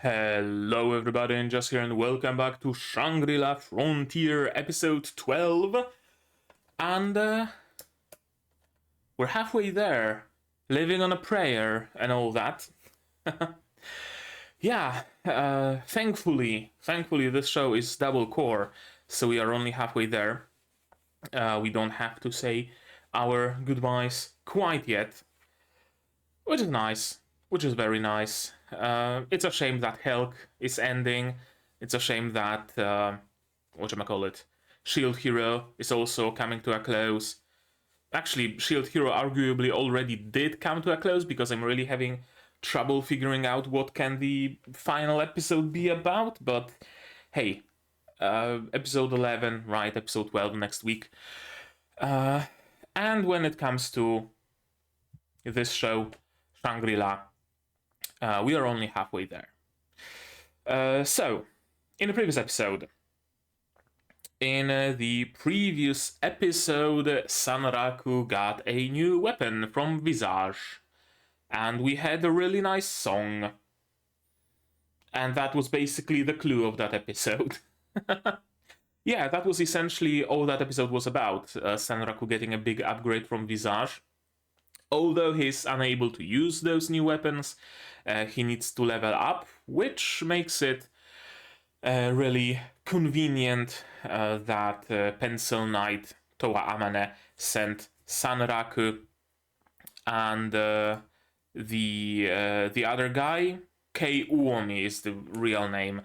Hello everybody, and just here, and welcome back to Shangri-La Frontier episode 12. And we're halfway there, living on a prayer and all that. Yeah, thankfully this show is double core, so we are only halfway there. We don't have to say our goodbyes quite yet, which is nice. Which is very nice. It's a shame that Helk is ending. It's a shame that, whatchamacallit, Shield Hero is also coming to a close. Actually, Shield Hero arguably already did come to a close, because I'm really having trouble figuring out what can the final episode be about, but hey, episode 11, right, episode 12 next week. And when it comes to this show, Shangri-La, we are only halfway there. So, in the previous episode, Sanraku got a new weapon from Visage, and we had a really nice song. And that was basically the clue of that episode. Yeah, that was essentially all that episode was about, Sanraku getting a big upgrade from Visage. Although he's unable to use those new weapons, he needs to level up, which makes it really convenient that Pencil Knight Towa Amane sent Sanraku and the other guy, Kei Uomi is the real name,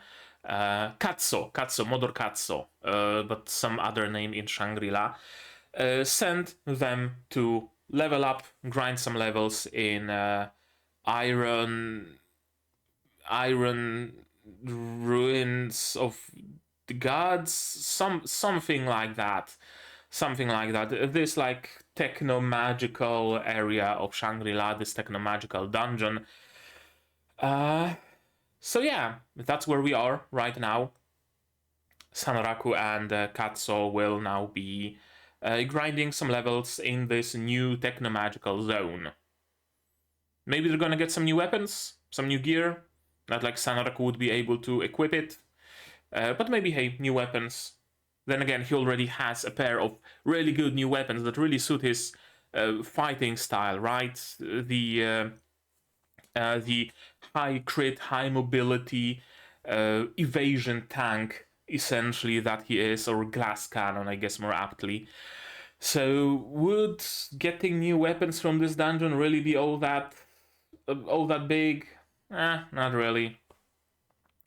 Modor Katso, but some other name in Shangri-La, sent them to level up, grind some levels in Iron Ruins of the Gods, something like that. This like techno-magical area of Shangri-La, this techno-magical dungeon. So yeah, that's where we are right now. Sanraku and Katso will now be grinding some levels in this new techno-magical zone. Maybe they're gonna get some new weapons, some new gear. Not like Sanraku would be able to equip it. But maybe, hey, new weapons. Then again, he already has a pair of really good new weapons that really suit his fighting style, right? The high crit, high mobility, evasion tank, essentially, that he is, or glass cannon, I guess, more aptly. So would getting new weapons from this dungeon really be all that big? Not really.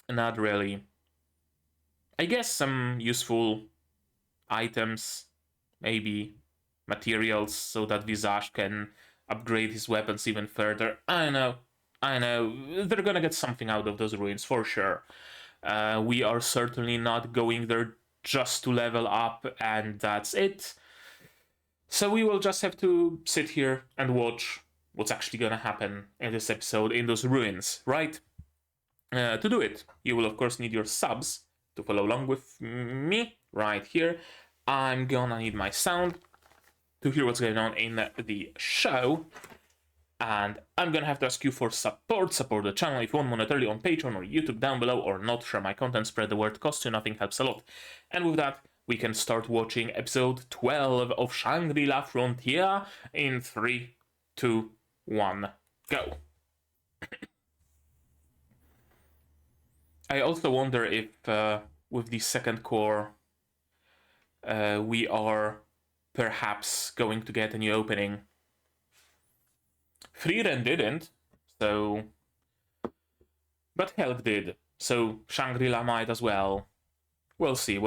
Not really. I guess some useful items, maybe materials, so that Visage can upgrade his weapons even further. I know. They're gonna get something out of those ruins for sure. We are certainly not going there just to level up and that's it. So we will just have to sit here and watch what's actually gonna happen in this episode in those ruins, right? To do it, you will of course need your subs to follow along with me right here. I'm gonna need my sound to hear what's going on in the show. And I'm gonna have to ask you for support the channel if you want monetarily on Patreon or YouTube down below, or not. Share my content, spread the word, costs you nothing, helps a lot. And with that, we can start watching episode 12 of Shangri-La Frontier in 3, 2, 1, go. I also wonder if with the second core we are perhaps going to get a new opening. Frieren didn't, so... But Helk did, so Shangri-La might as well. We'll see.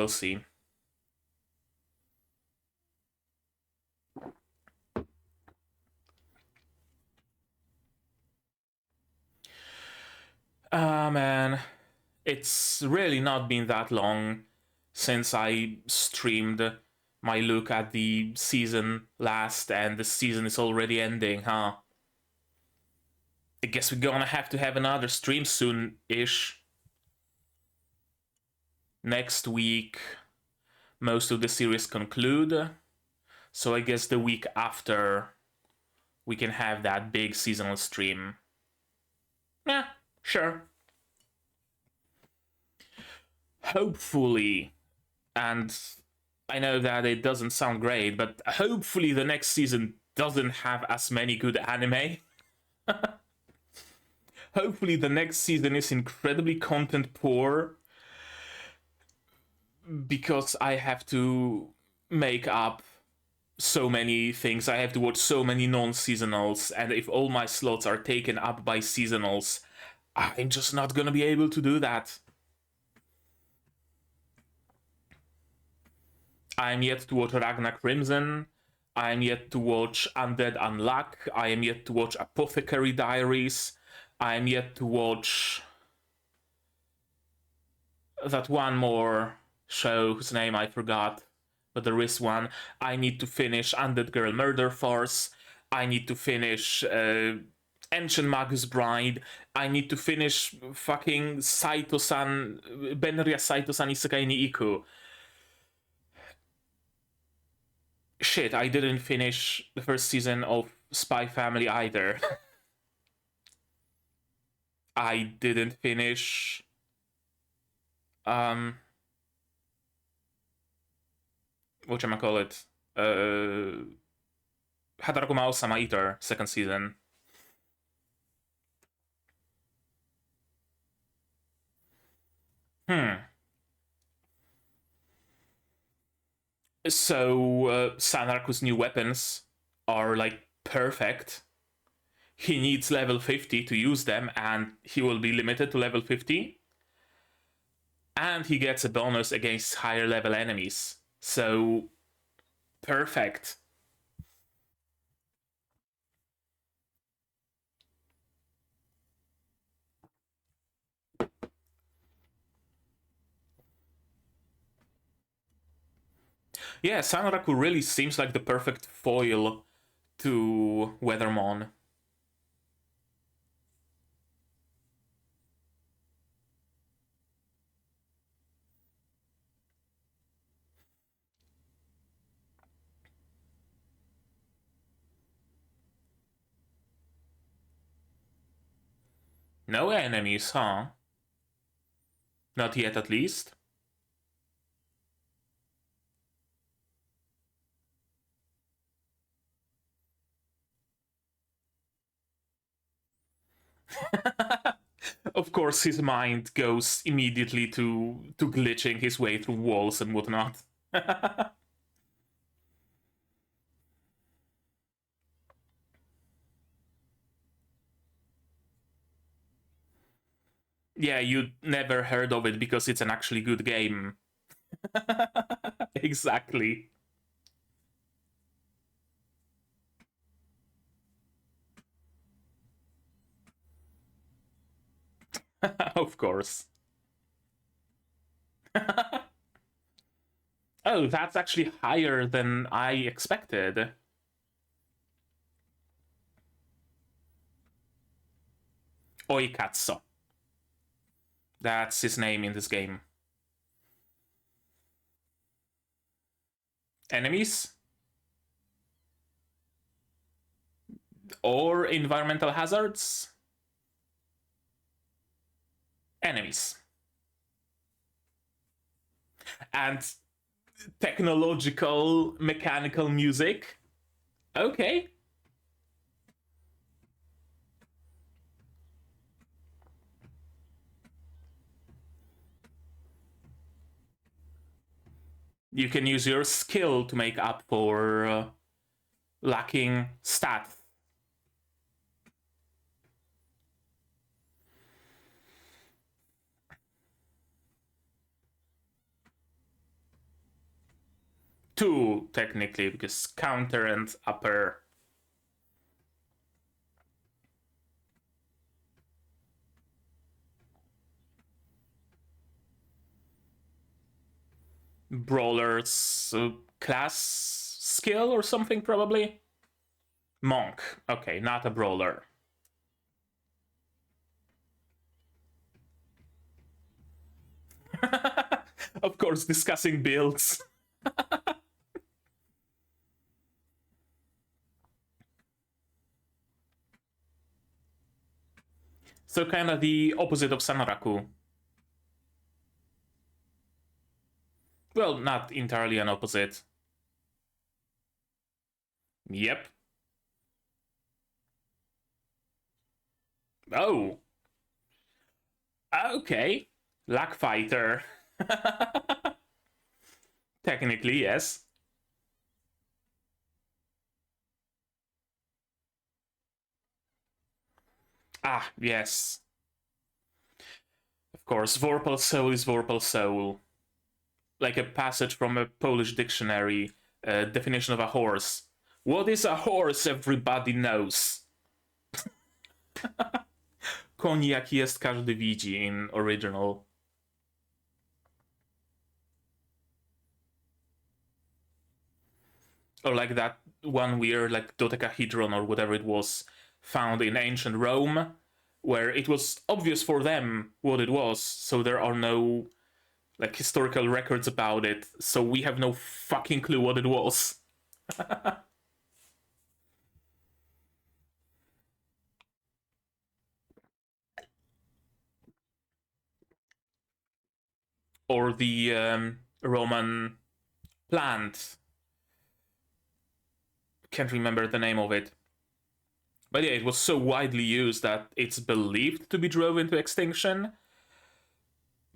Man, it's really not been that long since I streamed my look at the season last, and the season is already ending, huh? I guess we're gonna have to have another stream soon-ish. Next week, most of the series conclude, so I guess the week after we can have that big seasonal stream. Yeah, sure. hopefully, and I know that it doesn't sound great, but hopefully the next season doesn't have as many good anime. Hopefully the next season is incredibly content poor, because I have to make up so many things. I have to watch so many non-seasonals, and if all my slots are taken up by seasonals, I'm just not gonna be able to do that. I'm yet to watch Ragnar Crimson. I'm yet to watch Undead Unluck. I am yet to watch Apothecary Diaries. I'm yet to watch that one more show whose name I forgot, but there is one. I need to finish Undead Girl Murder Farce. I need to finish Ancient Magus Bride. I need to finish fucking Saito-san, Benria Saito-san Isekai ni Iku. Shit, I didn't finish the first season of Spy Family either. I didn't finish whatchamacallit? Hataraku Mao-sama Eater, second season. So, Sanraku's new weapons are, like, perfect. He needs level 50 to use them, and he will be limited to level 50. And he gets a bonus against higher level enemies. So, perfect. Yeah, Sanraku really seems like the perfect foil to Weathermon. No enemies, huh? Not yet, at least. Of course, his mind goes immediately to glitching his way through walls and whatnot. Yeah, you never heard of it because it's an actually good game. Exactly. Of course. Oh, that's actually higher than I expected. Oikatsu. That's his name in this game. Enemies? Or environmental hazards? Enemies. And technological, mechanical music? Okay. You can use your skill to make up for lacking stat. Two, technically, because counter and upper. Brawler's class skill or something, probably? Monk. Okay, not a brawler. Of course, discussing builds. So kind of the opposite of Sanraku. Well, not entirely an opposite. Yep. Oh. Okay. Luck fighter. Technically, yes. Ah, yes. Of course, Vorpal Soul is Vorpal Soul. Like a passage from a Polish dictionary, definition of a horse. What is a horse? Everybody knows. Koń jaki jest każdy widzi in original. Or like that one weird, like dodecahedron or whatever it was, found in ancient Rome, where it was obvious for them what it was, so there are no like historical records about it, so we have no fucking clue what it was. Or the Roman plant. Can't remember the name of it. But yeah, it was so widely used that it's believed to be drove into extinction.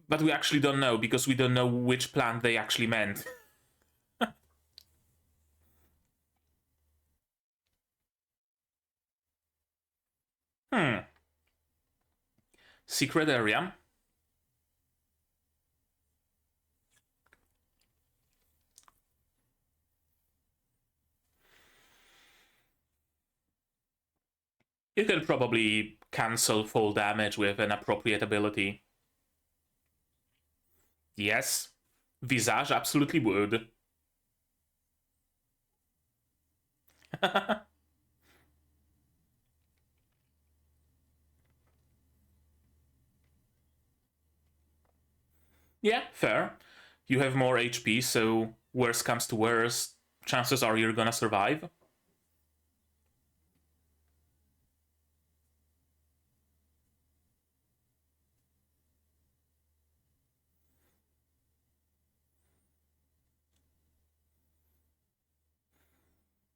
But we actually don't know because we don't know which plant they actually meant. Secret area. You can probably cancel full damage with an appropriate ability. Yes, Visage absolutely would. Yeah, fair. You have more HP, so worst comes to worst, chances are you're gonna survive.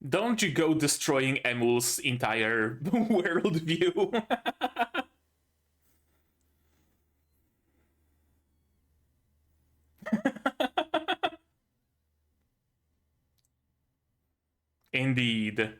Don't you go destroying Emul's entire worldview. Indeed.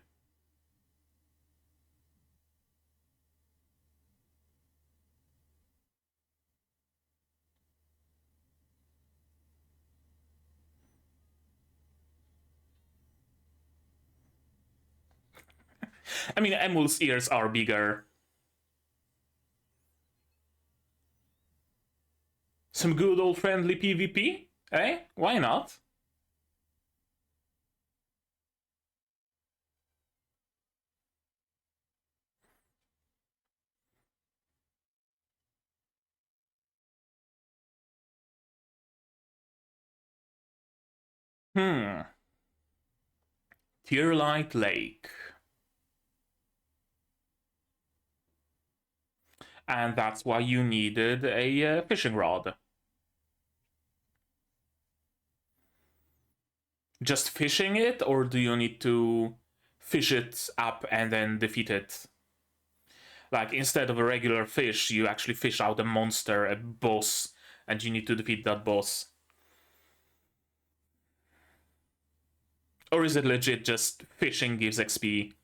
I mean, Emul's ears are bigger. Some good old friendly PvP? Eh? Why not? Hmm. Tearlight Lake. And that's why you needed a fishing rod. Just fishing it, or do you need to fish it up and then defeat it? Like, instead of a regular fish, you actually fish out a monster, a boss, and you need to defeat that boss. Or is it legit just fishing gives XP?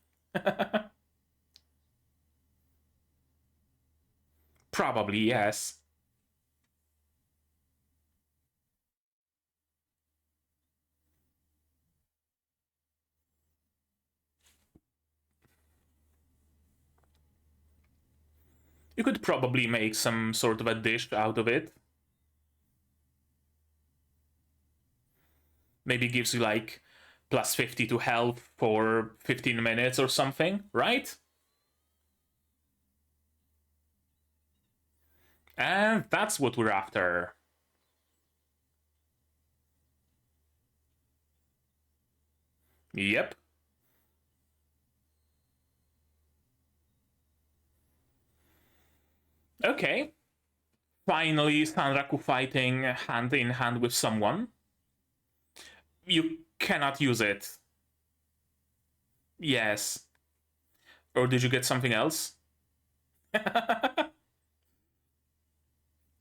Probably, yes. You could probably make some sort of a dish out of it. Maybe gives you like plus 50 to health for 15 minutes or something, right? And that's what we're after. Yep. Okay. Finally, Sanraku fighting hand in hand with someone. you cannot use it. Yes. Or did you get something else?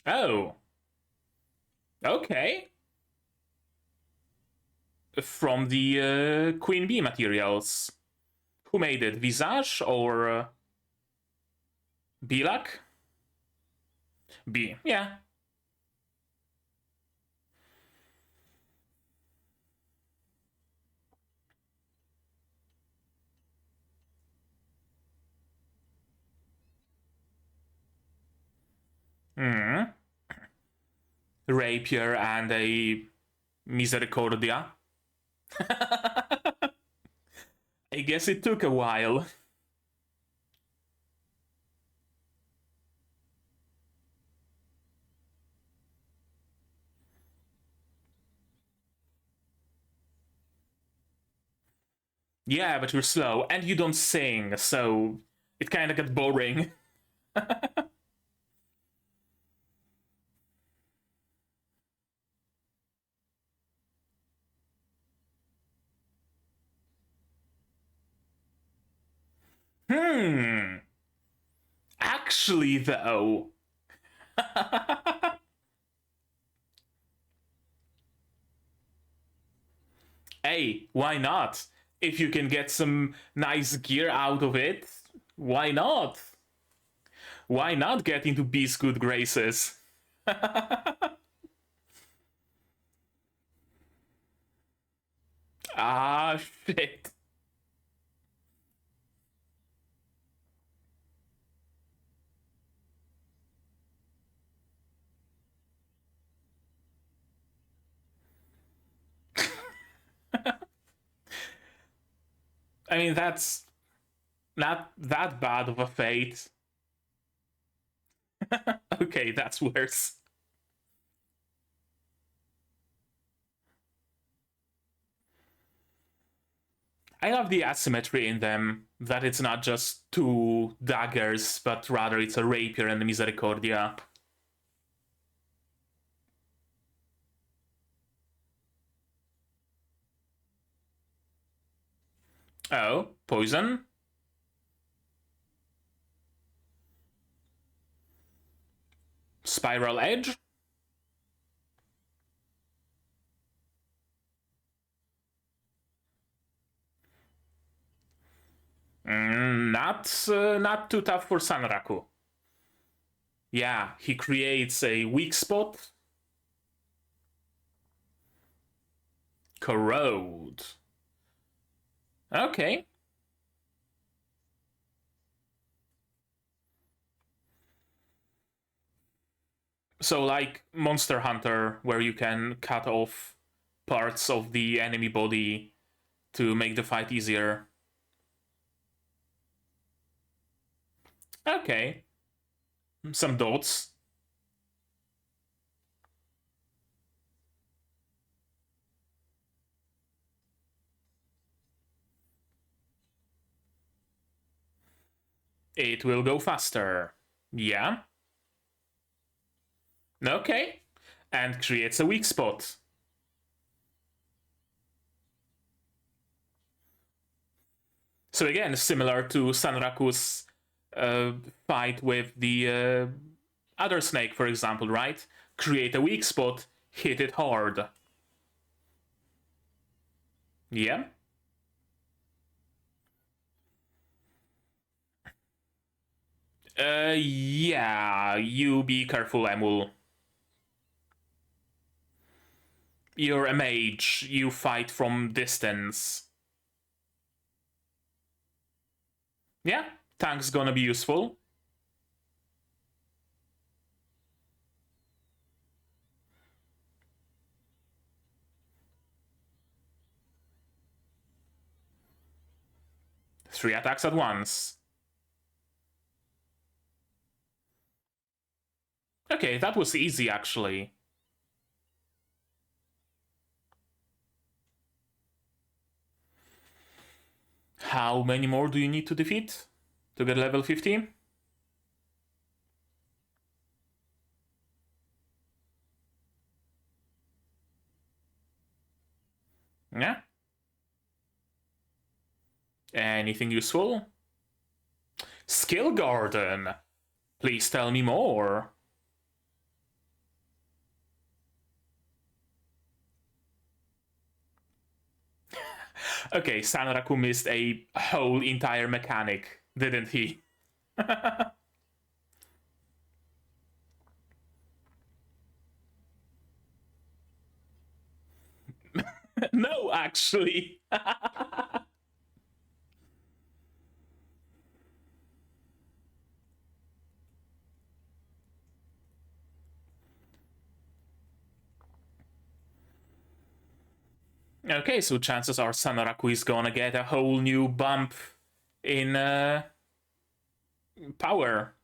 Oh. Okay. From the Queen Bee materials. Who made it? Visage or Bilak? B. Yeah. Hmm. Rapier and a Misericordia. I guess it took a while. Yeah, but you're slow and you don't sing, so it kind of got boring. Hmm. Actually, though. Hey, why not? If you can get some nice gear out of it, why not? Why not get into Beast's good graces? Ah, shit. I mean, that's not that bad of a fate. Okay, that's worse. I love the asymmetry in them, that it's not just two daggers, but rather it's a rapier and a misericordia. Oh, poison? Spiral edge? Not too tough for Sanraku. Yeah, he creates a weak spot. Corrode. Okay. So like Monster Hunter, where you can cut off parts of the enemy body to make the fight easier. Okay. Some dots. It will go faster. Yeah. Okay. And creates a weak spot. So again, similar to Sanraku's fight with the other snake, for example, right? Create a weak spot, hit it hard. Yeah. Yeah, you be careful, Emul. You're a mage, you fight from distance. Yeah, tank's gonna be useful. Three attacks at once. Okay, that was easy actually. How many more do you need to defeat to get level 15? Yeah? Anything useful? Skill Garden! Please tell me more. Okay, Sanraku missed a whole entire mechanic, didn't he? No, actually. Okay, so chances are Sanraku is gonna get a whole new bump in power.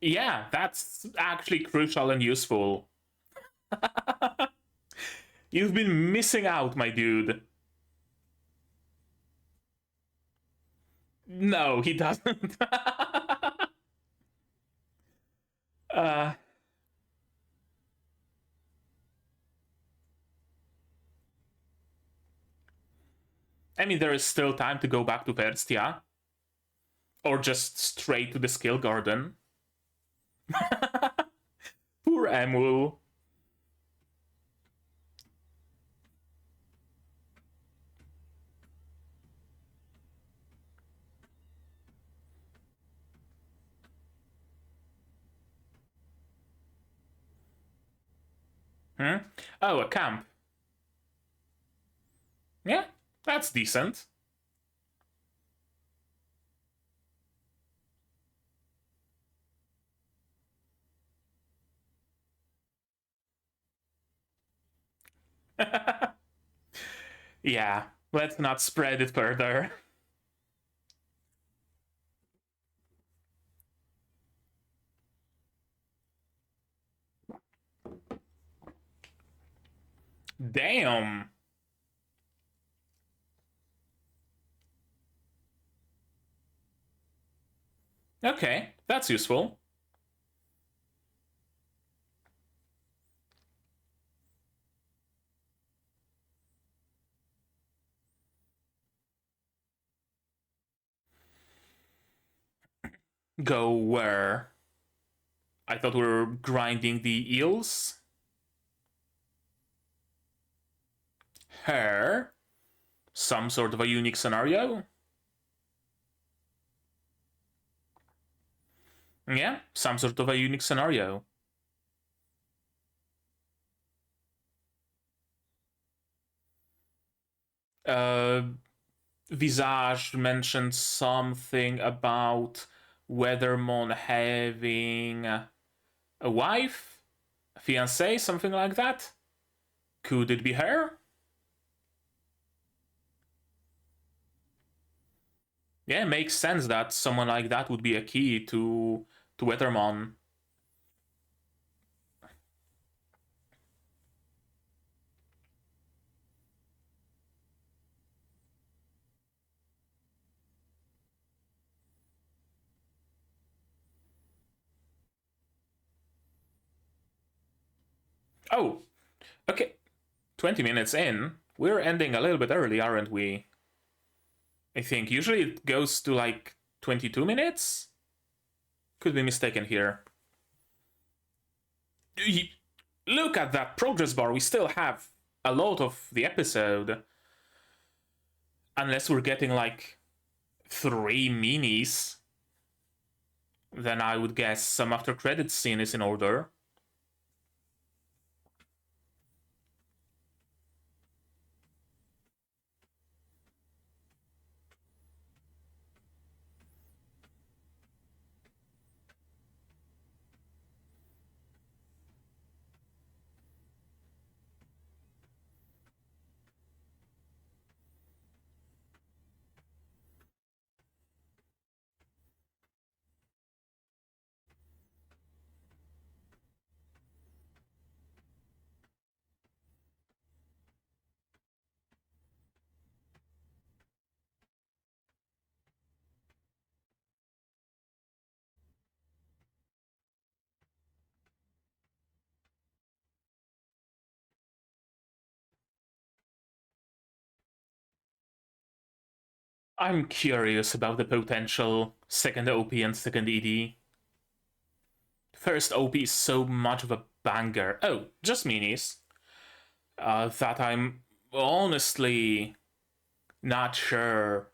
Yeah, that's actually crucial and useful. You've been missing out, my dude. No, he doesn't. uh, I mean, there is still time to go back to Verstia. Or just straight to the skill garden. Poor Emul. Hmm? Oh, a camp. Yeah, that's decent. Yeah, let's not spread it further. Damn. Okay, that's useful. Go where? I thought we were grinding the eels. Her? Some sort of a unique scenario? Yeah, some sort of a unique scenario. Uh, Visage mentioned something about Weathermon having a wife, a fiancée, something like that. Could it be her? Yeah, it makes sense that someone like that would be a key to Weathermon. Oh, okay. 20 minutes in. We're ending a little bit early, aren't we? I think usually it goes to like 22 minutes? Could be mistaken here. Look at that progress bar. We still have a lot of the episode. Unless we're getting like 3 minis, then I would guess some after credits scene is in order. I'm curious about the potential second OP and second ED. First OP is so much of a banger. Oh, just minis. That I'm honestly not sure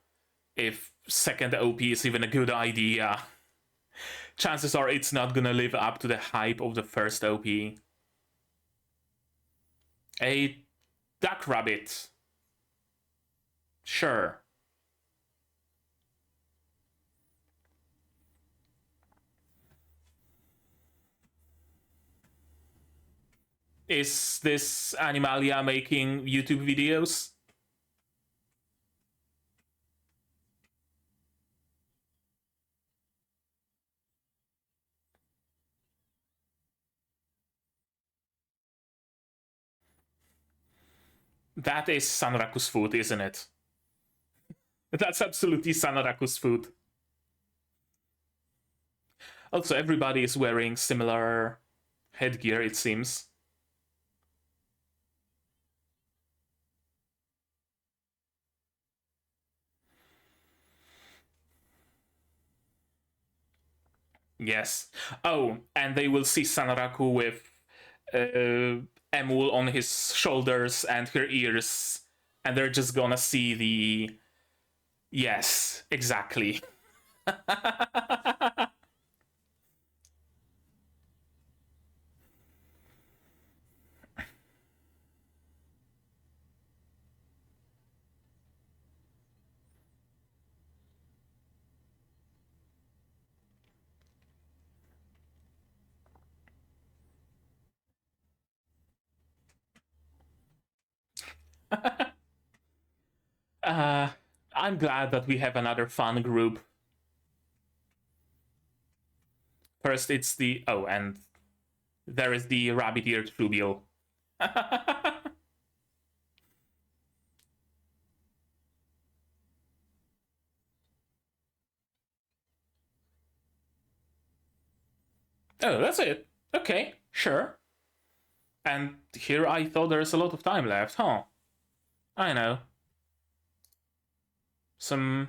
if second OP is even a good idea. Chances are it's not gonna live up to the hype of the first OP. A duck rabbit. Sure. Is this Animalia making YouTube videos? That is Sanraku's food, isn't it? That's absolutely Sanraku's food. Also, everybody is wearing similar headgear, it seems. Yes. Oh, and they will see Sanraku with Emul on his shoulders and her ears, and they're just gonna see the... Yes, exactly. I'm glad that we have another fun group. First, it's the... Oh, and there is the rabbit-eared Trubiel. Oh, that's it. Okay, sure. And here I thought there's a lot of time left, huh? I know. Some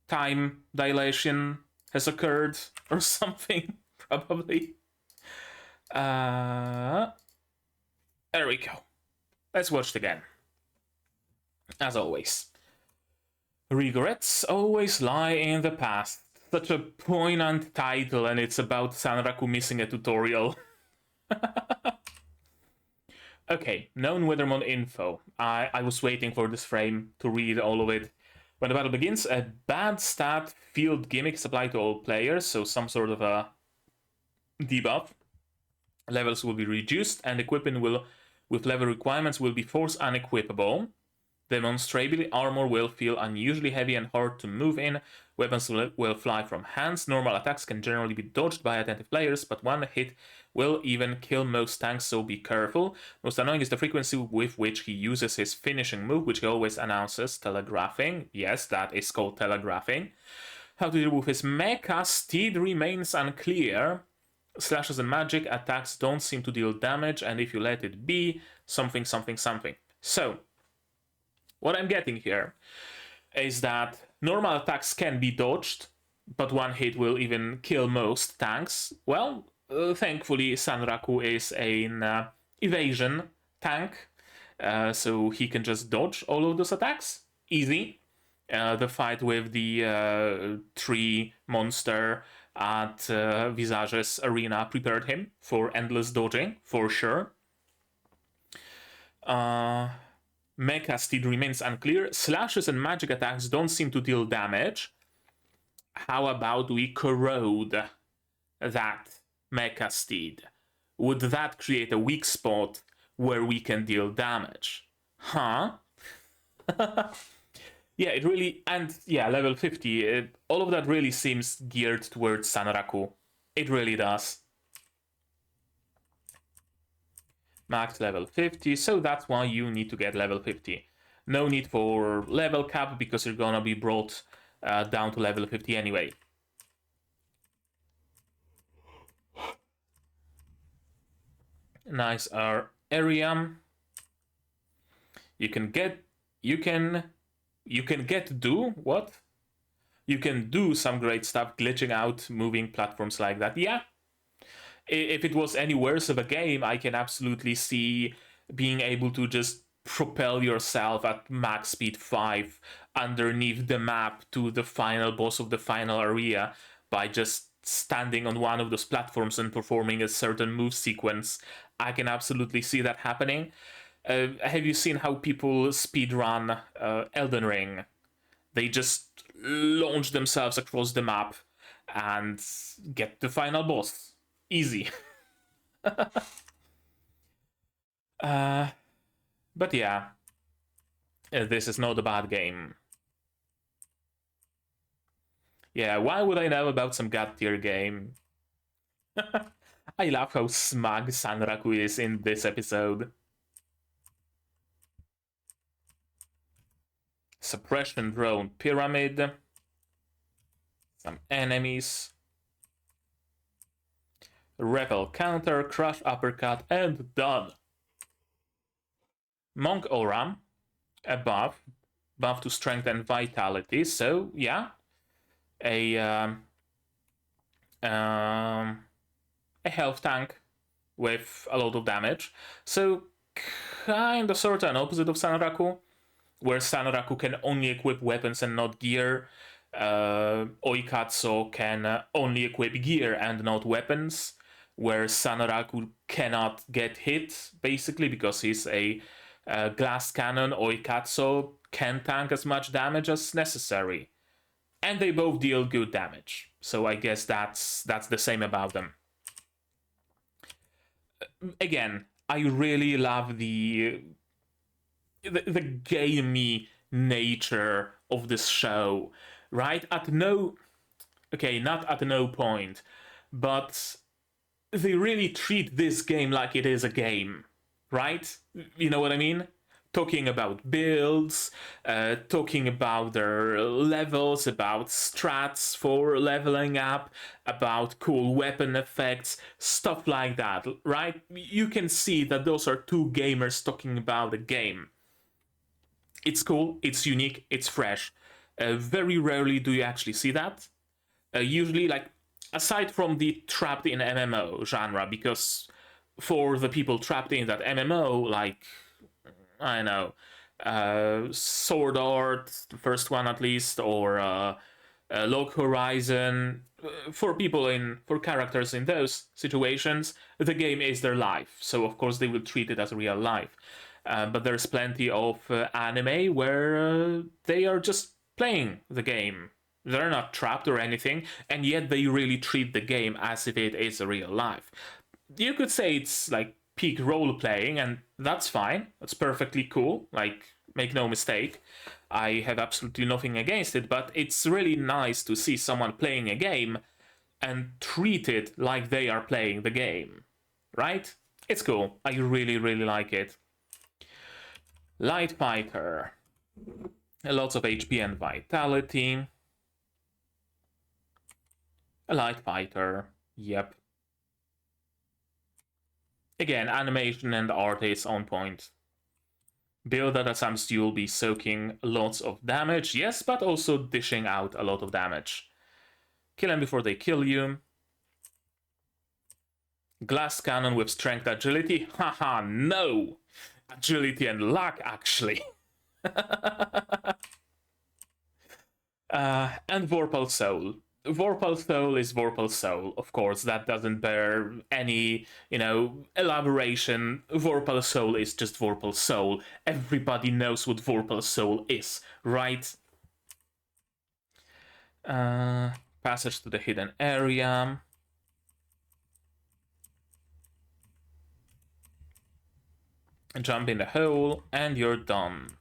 time dilation has occurred or something, probably. There we go. Let's watch it again. As always. Regrets always lie in the past. Such a poignant title, and it's about Sanraku missing a tutorial. Okay, known Withermon info. I was waiting for this frame to read all of it. When the battle begins, a bad stat field gimmick is applied to all players, so some sort of a debuff. Levels will be reduced, and equipment with level requirements will be force unequipable. Demonstrably, armor will feel unusually heavy and hard to move in. Weapons will fly from hands. Normal attacks can generally be dodged by attentive players, but one hit will even kill most tanks, so be careful. Most annoying is the frequency with which he uses his finishing move, which he always announces, telegraphing. Yes, that is called telegraphing. How to deal with his mecha steed remains unclear. Slashes and magic attacks don't seem to deal damage, and if you let it be, something, something, something. So, what I'm getting here is that normal attacks can be dodged, but one hit will even kill most tanks. Well, thankfully, Sanraku is an evasion tank, so he can just dodge all of those attacks. Easy. The fight with the tree monster at Visage's arena prepared him for endless dodging, for sure. Mecha Steed remains unclear. Slashes and magic attacks don't seem to deal damage. How about we corrode that Mecha Steed? Would that create a weak spot where we can deal damage? Huh? Yeah, it really... And yeah, level 50. All of that really seems geared towards Sanraku. It really does. Max level 50, so that's why you need to get level 50. No need for level cap, because you're gonna be brought down to level 50 anyway. Nice area. You can You can what? You can do some great stuff, glitching out, moving platforms like that. Yeah. If it was any worse of a game, I can absolutely see being able to just propel yourself at max speed 5 underneath the map to the final boss of the final area by just standing on one of those platforms and performing a certain move sequence. I can absolutely see that happening. Have you seen how people speedrun Elden Ring? They just launch themselves across the map and get the final boss. Easy. But yeah, this is not a bad game. Yeah, why would I know about some god tier game? I love how smug Sanraku is in this episode. Suppression drone pyramid. Some enemies. Rebel counter, crush uppercut, and done. Monk aura. Above. Buff to strength and vitality. So, yeah. A health tank with a lot of damage. So, kind of sort of an opposite of Sanraku, where Sanraku can only equip weapons and not gear. Oikatsu can only equip gear and not weapons, where Sanraku cannot get hit, basically, because he's a glass cannon. Oikatsu can tank as much damage as necessary. And they both deal good damage. So I guess that's the same about them. Again, I really love the gamey nature of this show, right? Not at no point, but they really treat this game like it is a game, right? You know what I mean? Talking about builds, talking about their levels, about strats for leveling up, about cool weapon effects, stuff like that, right? You can see that those are two gamers talking about a game. It's cool, it's unique, it's fresh. Very rarely do you actually see that. Usually, like, aside from the trapped in MMO genre, because for the people trapped in that MMO, like, I know, Sword Art, the first one at least, or Log Horizon, for characters in those situations, the game is their life. So of course they will treat it as real life. But there's plenty of anime where they are just playing the game. They're not trapped or anything, and yet they really treat the game as if it is real life. You could say it's like peak role playing, and that's fine. That's perfectly cool. Like, make no mistake, I have absolutely nothing against it, but it's really nice to see someone playing a game and treat it like they are playing the game, right? It's cool. I really, really like it. Light fighter. Lots of HP and vitality. A light fighter. Yep. Again, animation and art is on point. Build that assumes you'll be soaking lots of damage, yes, but also dishing out a lot of damage. Kill them before they kill you. Glass cannon with strength agility? Haha, no! Agility and luck, actually. And Vorpal Soul. Vorpal Soul is Vorpal Soul, of course. That doesn't bear any, elaboration. Vorpal Soul is just Vorpal Soul. Everybody knows what Vorpal Soul is, right? Passage to the hidden area. Jump in the hole, and you're done.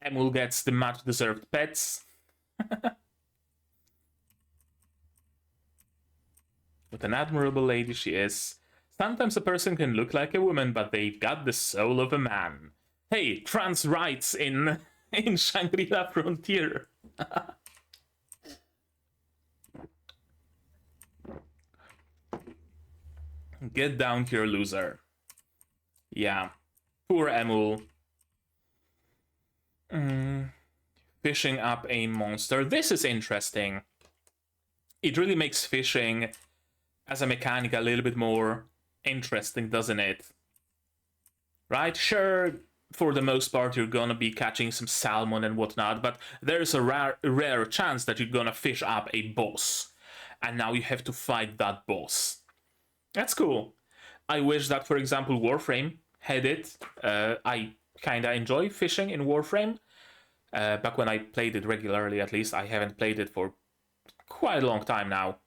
Emul gets the much-deserved pets. What an admirable lady she is. Sometimes a person can look like a woman, but they've got the soul of a man. Hey, trans rights in Shangri-La Frontier. Get down here, loser. Yeah. Poor Emul. Fishing up a monster. This is interesting. It really makes fishing as a mechanic a little bit more interesting, doesn't it? Right? Sure, for the most part, you're gonna be catching some salmon and whatnot, but there's a rare chance that you're gonna fish up a boss. And now you have to fight that boss. That's cool. I wish that, for example, Warframe had it. I kinda enjoy fishing in Warframe. Back when I played it regularly, at least. I haven't played it for quite a long time now.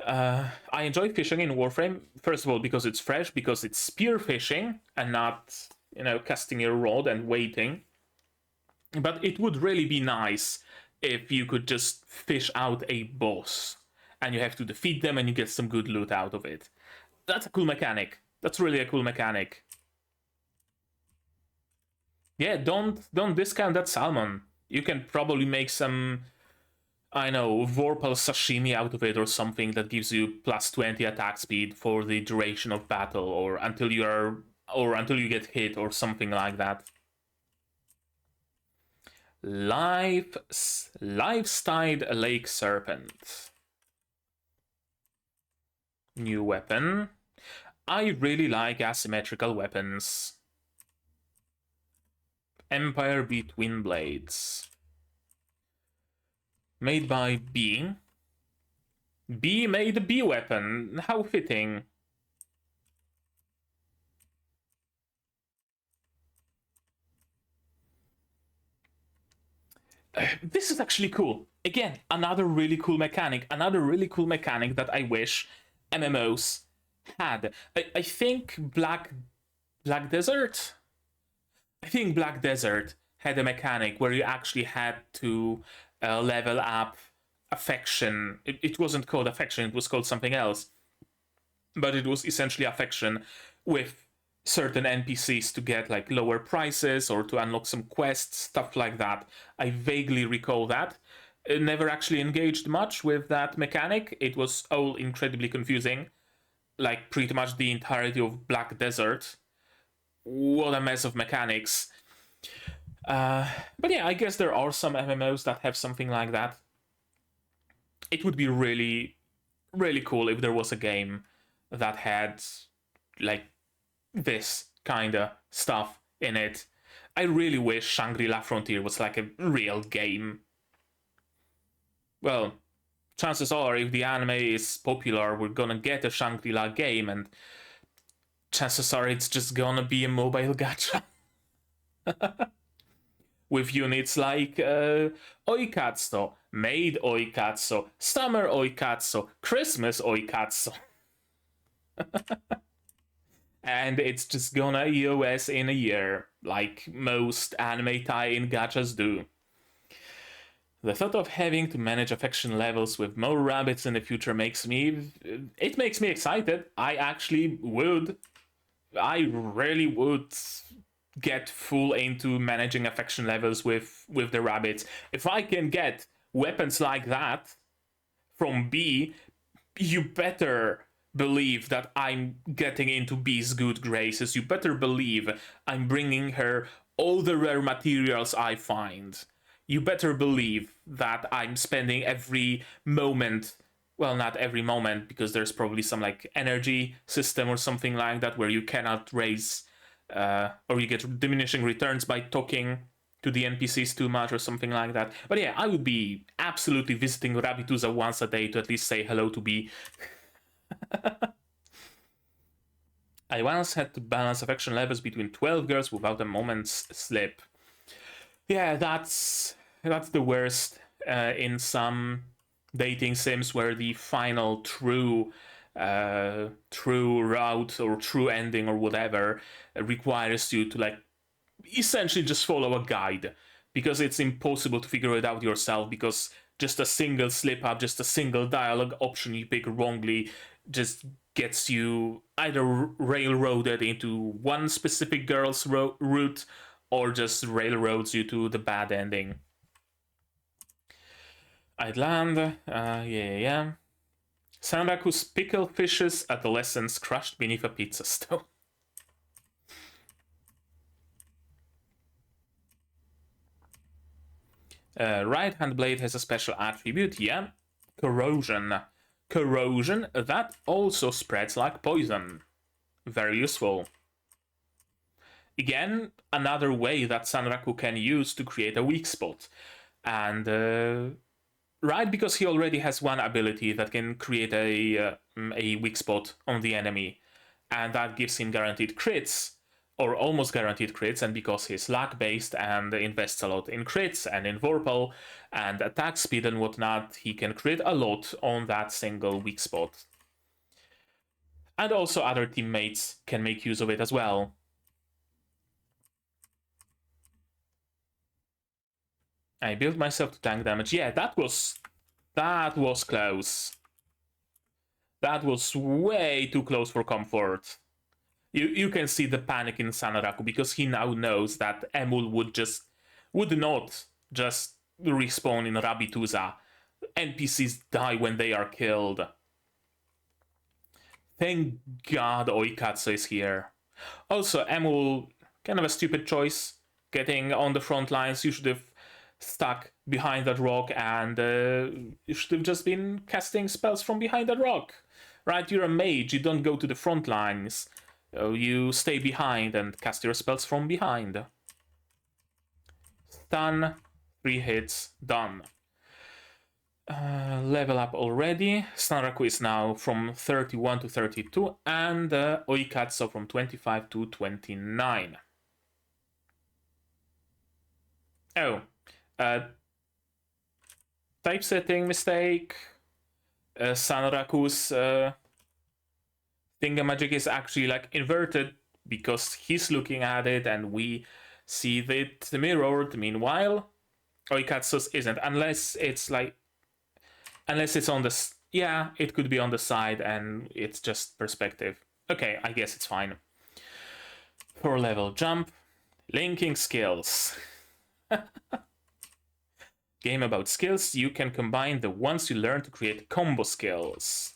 I enjoy fishing in Warframe, first of all, because it's fresh, because it's spear fishing, and not, you know, casting your rod and waiting. But it would really be nice if you could just fish out a boss, and you have to defeat them, and you get some good loot out of it. That's a cool mechanic. That's really a cool mechanic. Yeah, don't discount that salmon. You can probably make some, I know, Vorpal sashimi out of it or something that gives you plus 20 attack speed for the duration of battle, or until you get hit or something like that. Life-styled Lake Serpent. New weapon. I really like asymmetrical weapons. Empire Between Blades. Made by B. B made a B weapon. How fitting. This is actually cool. Again, another really cool mechanic. Another really cool mechanic that I wish MMOs had. I think Black Desert? I think Black Desert had a mechanic where you actually had to level up affection. It wasn't called affection, it was called something else. But it was essentially affection with certain NPCs to get like lower prices or to unlock some quests, stuff like that. I vaguely recall that. I never actually engaged much with that mechanic. It was all incredibly confusing. Like pretty much the entirety of Black Desert. What a mess of mechanics. But yeah, I guess there are some MMOs that have something like that. It would be really, really cool if there was a game that had like this kind of stuff in it. I really wish Shangri-La Frontier was like a real game. Well, chances are if the anime is popular, we're gonna get a Shangri-La game, and chances are it's just gonna be a mobile gacha. With units like Oikatsu, Maid Oikatsu, Summer Oikatsu, Christmas Oikatsu. And it's just gonna EOS in a year, like most anime tie-in gachas do. The thought of having to manage affection levels with more rabbits in the future makes me excited. I really would get full into managing affection levels with the rabbits. If I can get weapons like that from B, you better believe that I'm getting into B's good graces. You better believe I'm bringing her all the rare materials I find. You better believe that I'm spending every moment, well, not every moment, because there's probably some like energy system or something like that where you cannot raise or you get diminishing returns by talking to the NPCs too much or something like that. But yeah, I would be absolutely visiting Rabituza once a day to at least say hello to B. I once had to balance affection levels between 12 girls without a moment's slip. Yeah, that's the worst in some dating sims where the final true route or true ending or whatever requires you to like essentially just follow a guide, because it's impossible to figure it out yourself, because just a single slip up, just a single dialogue option you pick wrongly just gets you either railroaded into one specific girl's route or just railroads you to the bad ending. I'd land, yeah. Sanraku's pickle fishes adolescents crushed beneath a pizza stone. Right hand blade has a special attribute, yeah. Corrosion. Corrosion, that also spreads like poison. Very useful. Again, another way that Sanraku can use to create a weak spot. And right, because he already has one ability that can create a weak spot on the enemy, and that gives him guaranteed crits, or almost guaranteed crits, and because he's luck-based and invests a lot in crits and in Vorpal and attack speed and whatnot, he can crit a lot on that single weak spot. And also other teammates can make use of it as well. I built myself to tank damage. Yeah, that was close. That was way too close for comfort. You can see the panic in Sanraku because he now knows that Emul would not just respawn in Rabituza. NPCs die when they are killed. Thank God Oikatsu is here. Also, Emul, kind of a stupid choice. Getting on the front lines, you should have stuck behind that rock and you should have just been casting spells from behind that rock. Right, you're a mage, you don't go to the front lines. You stay behind and cast your spells from behind. Stun, 3 hits, done. Level up already. Sanraku is now from 31 to 32, and Oikatsu from 25 to 29. Oh, typesetting mistake. Sanraku's thingamajig is actually like inverted because he's looking at it and we see it mirrored. Meanwhile, Oikatsu's isn't, unless it's on the, yeah, it could be on the side and it's just perspective. Okay, I guess it's fine. 4 level jump, linking skills. Game about skills, you can combine the ones you learn to create combo skills.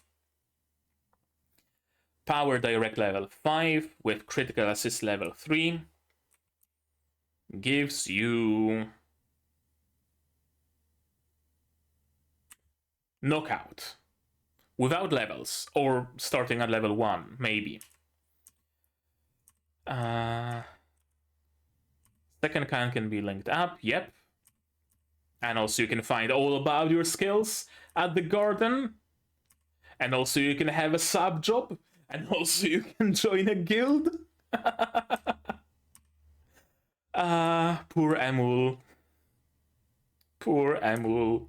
Power direct level 5 with critical assist level 3 gives you knockout without levels, or starting at level 1, maybe. Second kind can be linked up, yep. And also you can find all about your skills at the garden. And also you can have a sub job. And also you can join a guild. Poor Emul. Poor Emul.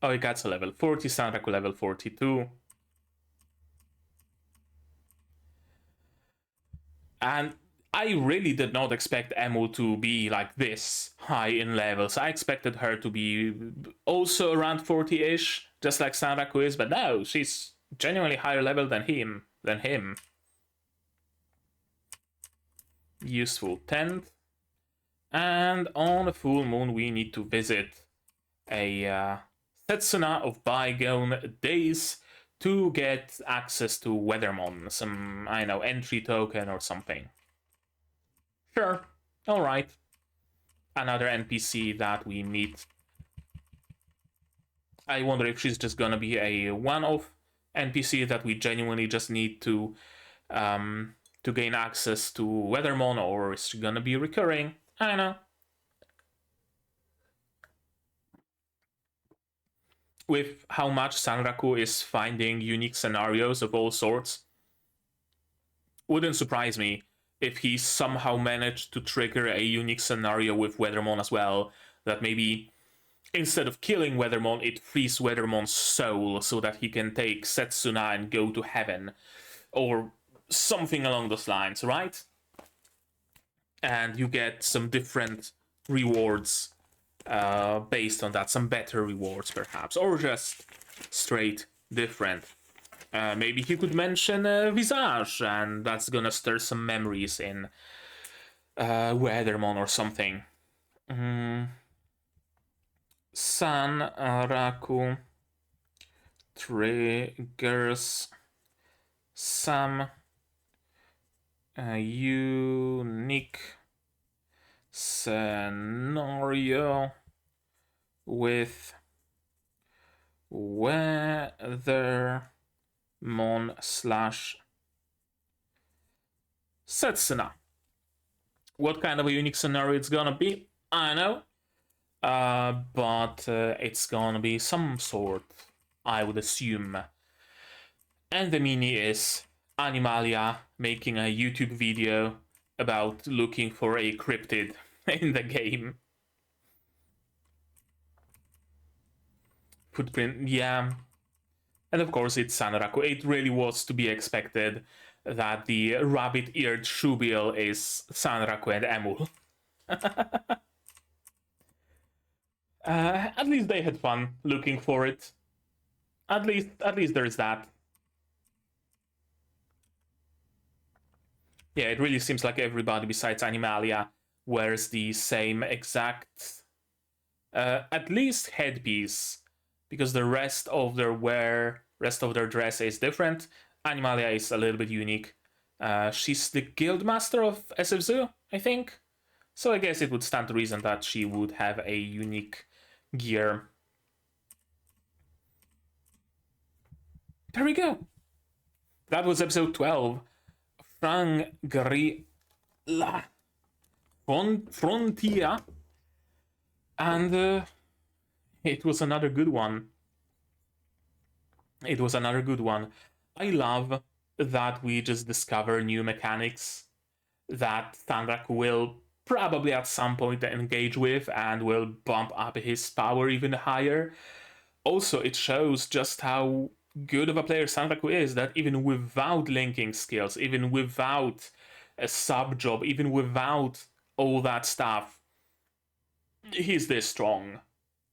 Oikatsu level 40, Sanraku level 42. And I really did not expect Emul to be like this high in levels. I expected her to be also around 40-ish, just like Sanraku is, but no, she's genuinely higher level than him. Useful tent. And on a full moon we need to visit a Setsuna of bygone days to get access to Weathermon, some, I don't know, entry token or something. Sure, alright. Another NPC that we meet. I wonder if she's just gonna be a one-off NPC that we genuinely just need to gain access to Weathermon, or is she gonna be recurring? I don't know. With how much Sanraku is finding unique scenarios of all sorts, wouldn't surprise me if he somehow managed to trigger a unique scenario with Weathermon as well, that maybe instead of killing Weathermon, it frees Weathermon's soul so that he can take Setsuna and go to heaven, or something along those lines, right? And you get some different rewards based on that, some better rewards perhaps, or just straight different. Maybe he could mention Visage, and that's gonna stir some memories in Weathermon or something. Sanraku triggers some unique scenario with Weathermon slash Setsuna. What kind of a unique scenario it's gonna be? I know. But it's gonna be some sort, I would assume. And the mini is Animalia making a YouTube video about looking for a cryptid in the game. Footprint, yeah. And of course it's Sanraku. It really was to be expected that the rabbit-eared Shubil is Sanraku and Emul. At least they had fun looking for it. At least there's that. Yeah, it really seems like everybody besides Animalia wears the same exact, at least headpiece, because the rest of their dress is different. Animalia is a little bit unique. She's the guild master of SFZoo, I think. So I guess it would stand to reason that she would have a unique gear. There we go. That was episode 12. Shangri-La Frontier. And it was another good one. It was another good one. I love that we just discover new mechanics that Sanraku will probably at some point engage with and will bump up his power even higher. Also, it shows just how good of a player Sanraku is, that even without linking skills, even without a sub job, even without all that stuff, he's this strong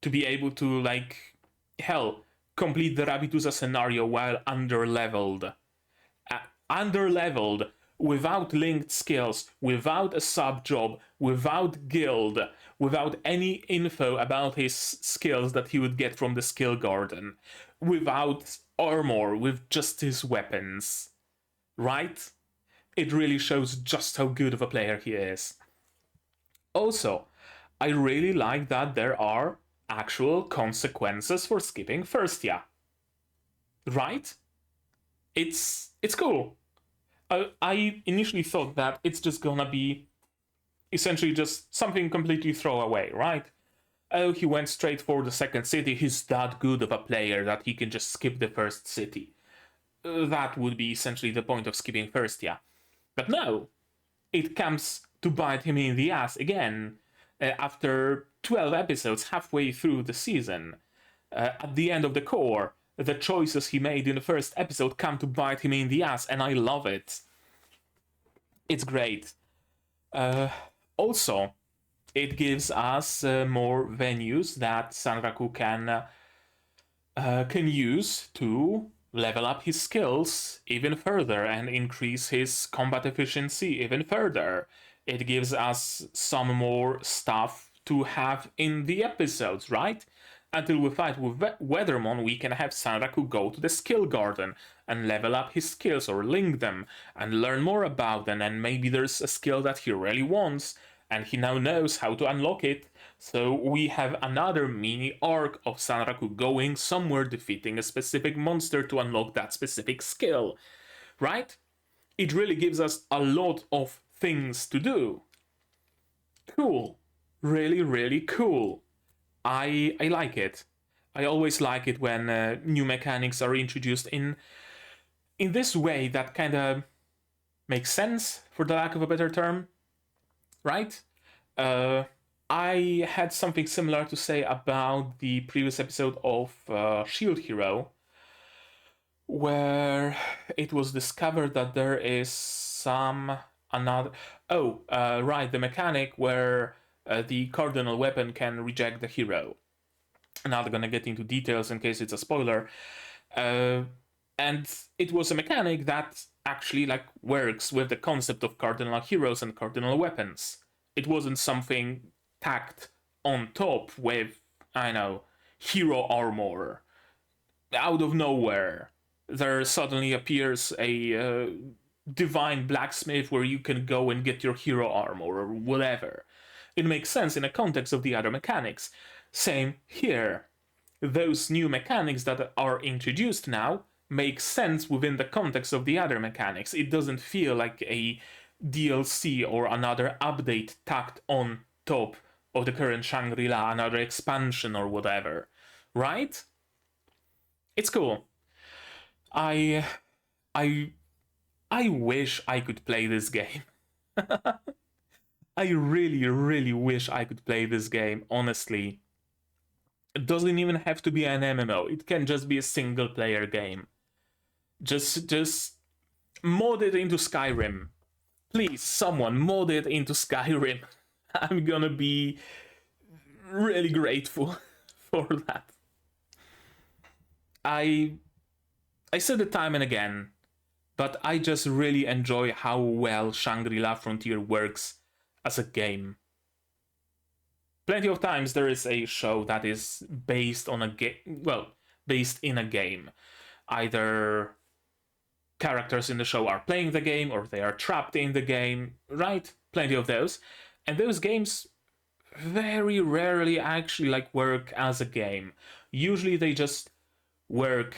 to be able to, like, hell, complete the Rabituza scenario while underleveled. Underleveled, without linked skills, without a sub job, without guild, without any info about his skills that he would get from the skill garden, without armor, with just his weapons. Right? It really shows just how good of a player he is. Also, I really like that there are actual consequences for skipping first year. Right? It's cool. I initially thought that it's just gonna be essentially just something completely throwaway, right? Oh, he went straight for the second city, he's that good of a player that he can just skip the first city. That would be essentially the point of skipping first, yeah. But no, it comes to bite him in the ass again after 12 episodes halfway through the season. At the end of the core, the choices he made in the first episode come to bite him in the ass, and I love it. It's great. Also, it gives us more venues that Sanraku can use to level up his skills even further and increase his combat efficiency even further. It gives us some more stuff to have in the episodes, right? Until we fight with Weathermon, we can have Sanraku go to the skill garden and level up his skills or link them and learn more about them, and maybe there's a skill that he really wants and he now knows how to unlock it. So we have another mini arc of Sanraku going somewhere, defeating a specific monster to unlock that specific skill, right? It really gives us a lot of things to do. Cool. Really, really cool. I like it. I always like it when new mechanics are introduced in this way that kind of makes sense, for the lack of a better term, right? I had something similar to say about the previous episode of Shield Hero, where it was discovered that there is the mechanic where the cardinal weapon can reject the hero. I'm not gonna get into details in case it's a spoiler. And it was a mechanic that actually works with the concept of cardinal heroes and cardinal weapons. It wasn't something tacked on top with, hero armor. Out of nowhere, there suddenly appears a divine blacksmith where you can go and get your hero armor or whatever. It makes sense in the context of the other mechanics. Same here. Those new mechanics that are introduced now make sense within the context of the other mechanics. It doesn't feel like a DLC or another update tacked on top of the current Shangri-La, another expansion or whatever, right? It's cool. I wish I could play this game. I really, really wish I could play this game, honestly. It doesn't even have to be an MMO. It can just be a single player game. Just mod it into Skyrim. Please, someone mod it into Skyrim. I'm gonna be really grateful for that. I said it time and again, but I just really enjoy how well Shangri-La Frontier works as a game. Plenty of times there is a show that is based on a game, well, based in a game. Either characters in the show are playing the game or they are trapped in the game, right? Plenty of those. And those games very rarely actually work as a game. Usually they just work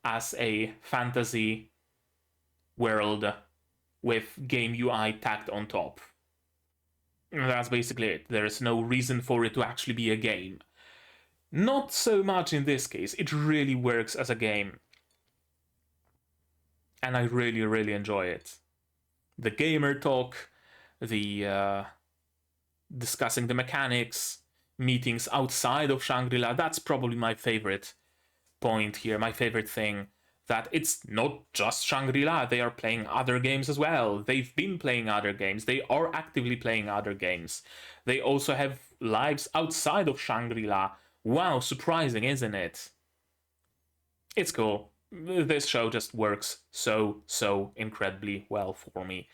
as a fantasy world with game UI tacked on top. That's basically it. There's no reason for it to actually be a game. Not so much in this case. It really works as a game. And I really, really enjoy it. The gamer talk, the discussing the mechanics, meetings outside of Shangri-La, that's probably my favorite point here, my favorite thing. That it's not just Shangri-La, they are playing other games as well. They've been playing other games, they are actively playing other games. They also have lives outside of Shangri-La. Wow, surprising, isn't it? It's cool. This show just works so incredibly well for me.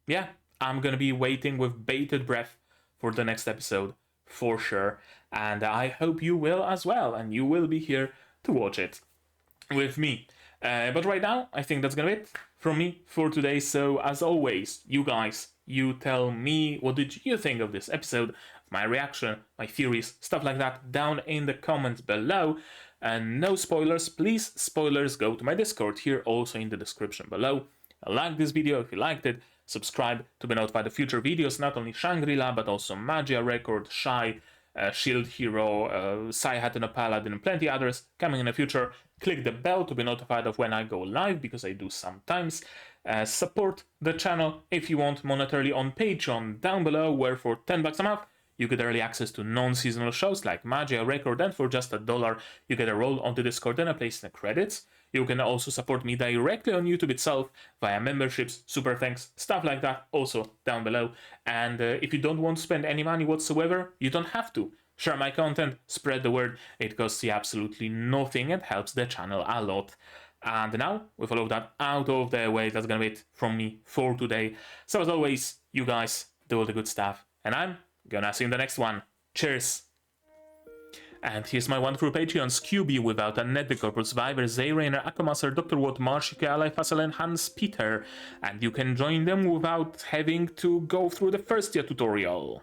Yeah, I'm gonna be waiting with bated breath for the next episode, for sure. And I hope you will as well, and you will be here to watch it with me. But right now, I think that's gonna be it from me for today. So as always, you guys, you tell me, what did you think of this episode, my reaction, my theories, stuff like that, down in the comments below. And no spoilers, please, spoilers, go to my Discord here, also in the description below. Like this video if you liked it, subscribe to be notified of future videos, not only Shangri-La, but also Magia Record, Shy, Shield Hero, Sai-Hat and a Paladin, and plenty others coming in the future. Click the bell to be notified of when I go live, because I do sometimes. Support the channel if you want monetarily on Patreon down below, where for $10 a month you get early access to non-seasonal shows like Magia Record, and for just $1 you get a role on the Discord and a place in the credits. You can also support me directly on YouTube itself via memberships, super thanks, stuff like that, also down below. And if you don't want to spend any money whatsoever, you don't have to. Share my content, spread the word, it costs you absolutely nothing and helps the channel a lot. And now, with all of that out of the way, that's gonna be it from me for today. So as always, you guys do all the good stuff, and I'm gonna see you in the next one. Cheers! And here's my wonderful Patreons: QB, Without a Net, The Corporate Survivor, Zayrainer, Akumaster, Dr. Watt, Marshika, Ally Fassel, and Hans Peter. And you can join them without having to go through the first tier tutorial.